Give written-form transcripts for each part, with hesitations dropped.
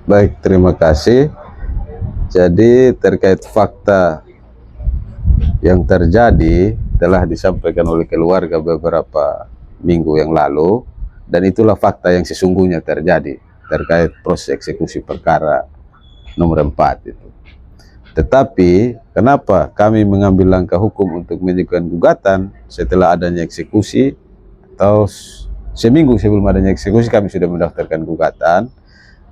Baik, terima kasih. Jadi terkait fakta yang terjadi telah disampaikan oleh keluarga beberapa minggu yang lalu, dan itulah fakta yang sesungguhnya terjadi terkait proses eksekusi perkara nomor 4 itu. Tetapi kenapa kami mengambil langkah hukum untuk mengajukan gugatan setelah adanya eksekusi, atau seminggu sebelum adanya eksekusi kami sudah mendaftarkan gugatan?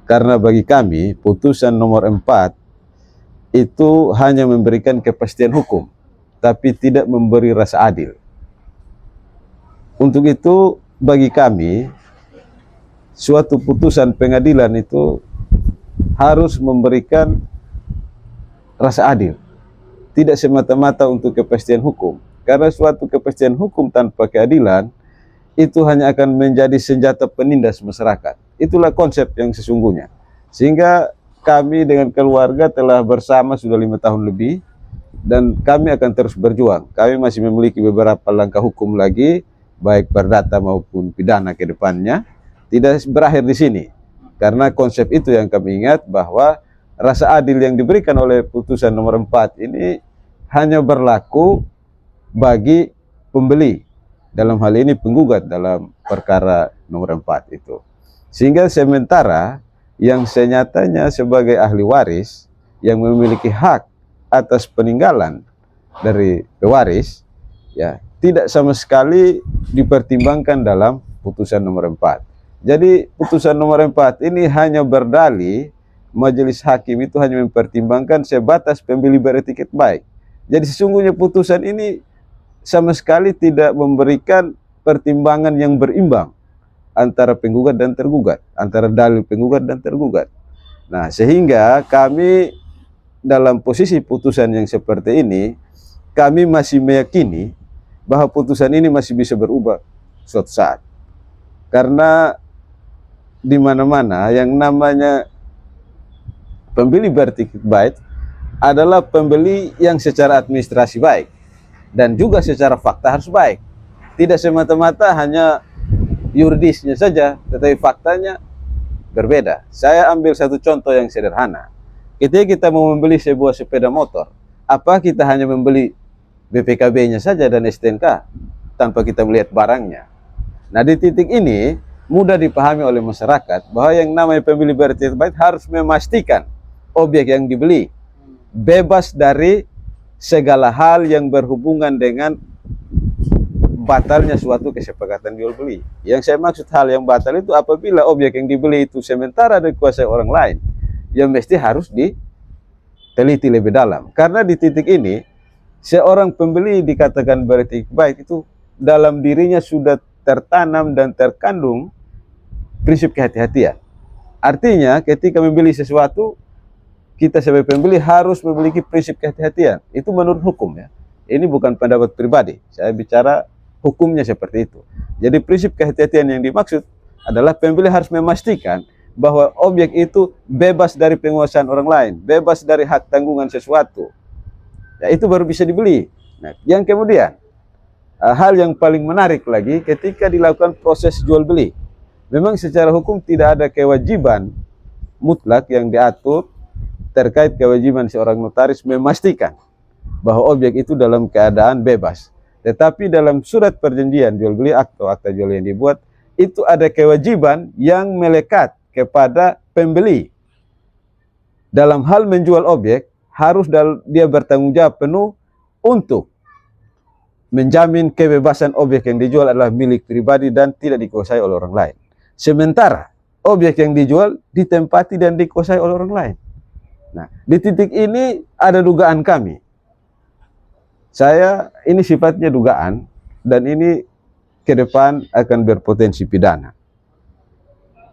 Karena bagi kami putusan nomor 4 itu hanya memberikan kepastian hukum, tapi tidak memberi rasa adil. Untuk itu bagi kami suatu putusan pengadilan itu harus memberikan rasa adil, tidak semata-mata untuk kepastian hukum. Karena suatu kepastian hukum tanpa keadilan itu hanya akan menjadi senjata penindas masyarakat. Itulah konsep yang sesungguhnya. Sehingga kami dengan keluarga telah bersama sudah 5 tahun lebih, dan kami akan terus berjuang. Kami masih memiliki beberapa langkah hukum lagi, baik perdata maupun pidana ke depannya. Tidak berakhir di sini. Karena konsep itu yang kami ingat, bahwa rasa adil yang diberikan oleh putusan nomor 4 ini hanya berlaku bagi pembeli, dalam hal ini penggugat dalam perkara nomor 4 itu. Sehingga sementara yang senyatanya sebagai ahli waris yang memiliki hak atas peninggalan dari pewaris, ya, tidak sama sekali dipertimbangkan dalam putusan nomor 4. Jadi putusan nomor 4 ini hanya berdalih majelis hakim itu hanya mempertimbangkan sebatas pembeli beretiket baik. Jadi sesungguhnya putusan ini sama sekali tidak memberikan pertimbangan yang berimbang antara penggugat dan tergugat, antara dalil penggugat dan tergugat. Nah, sehingga kami dalam posisi putusan yang seperti ini, kami masih meyakini bahwa putusan ini masih bisa berubah suatu saat. Karena di mana-mana yang namanya pembeli bertiket baik adalah pembeli yang secara administrasi baik dan juga secara fakta harus baik. Tidak semata-mata hanya yuridisnya saja, tetapi faktanya berbeda. Saya ambil satu contoh yang sederhana. Ketika kita mau membeli sebuah sepeda motor, apa kita hanya membeli BPKB-nya saja dan STNK tanpa kita melihat barangnya? Nah, di titik ini mudah dipahami oleh masyarakat bahwa yang namanya pembeli bertiket baik harus memastikan objek yang dibeli bebas dari segala hal yang berhubungan dengan batalnya suatu kesepakatan jual beli. Yang saya maksud hal yang batal itu apabila objek yang dibeli itu sementara dikuasai orang lain, yang mesti harus diteliti lebih dalam. Karena di titik ini seorang pembeli dikatakan beretiket baik itu dalam dirinya sudah tertanam dan terkandung prinsip kehati-hatian. Artinya ketika membeli sesuatu, kita sebagai pembeli harus memiliki prinsip kehati-hatian. Itu menurut hukum, ya. Ini bukan pendapat pribadi. Saya bicara hukumnya seperti itu. Jadi prinsip kehati-hatian yang dimaksud adalah pembeli harus memastikan bahwa objek itu bebas dari penguasaan orang lain, bebas dari hak tanggungan sesuatu. Ya, itu baru bisa dibeli. Nah, yang kemudian hal yang paling menarik lagi ketika dilakukan proses jual beli. Memang secara hukum tidak ada kewajiban mutlak yang diatur terkait kewajiban seorang notaris memastikan bahwa objek itu dalam keadaan bebas. Tetapi dalam surat perjanjian jual beli atau akta jual yang dibuat, itu ada kewajiban yang melekat kepada pembeli. Dalam hal menjual objek, harus dia bertanggung jawab penuh untuk menjamin kebebasan objek yang dijual adalah milik pribadi dan tidak dikuasai oleh orang lain. Sementara objek yang dijual ditempati dan dikuasai oleh orang lain. Nah, di titik ini ada dugaan kami. Ini sifatnya dugaan, dan ini ke depan akan berpotensi pidana.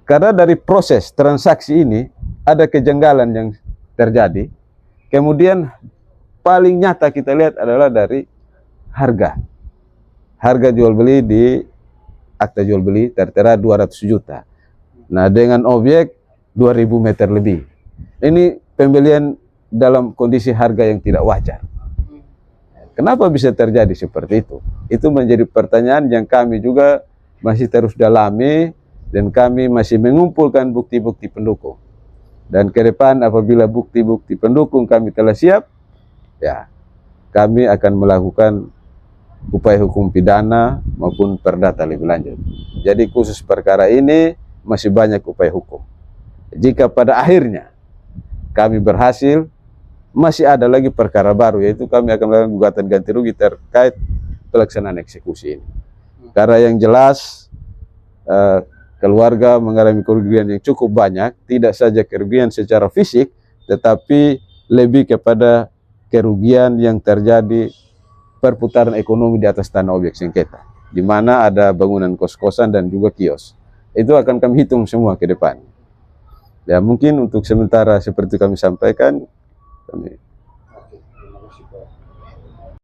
Karena dari proses transaksi ini ada kejanggalan yang terjadi. Kemudian paling nyata kita lihat adalah dari harga. Harga jual beli di akta jual beli tertera 200 juta. Nah, dengan objek 2000 meter lebih. Ini pembelian dalam kondisi harga yang tidak wajar. Kenapa bisa terjadi seperti itu? Itu menjadi pertanyaan yang kami juga masih terus dalami, dan kami masih mengumpulkan bukti-bukti pendukung. Dan ke depan apabila bukti-bukti pendukung kami telah siap, ya kami akan melakukan upaya hukum pidana maupun perdata lebih lanjut. Jadi khusus perkara ini masih banyak upaya hukum. Jika pada akhirnya kami berhasil, masih ada lagi perkara baru, yaitu kami akan melakukan gugatan ganti rugi terkait pelaksanaan eksekusi ini. Karena yang jelas keluarga mengalami kerugian yang cukup banyak, tidak saja kerugian secara fisik, tetapi lebih kepada kerugian yang terjadi perputaran ekonomi di atas tanah objek sengketa, di mana ada bangunan kos-kosan dan juga kios. Itu akan kami hitung semua ke depan. Ya mungkin untuk sementara seperti kami sampaikan, kami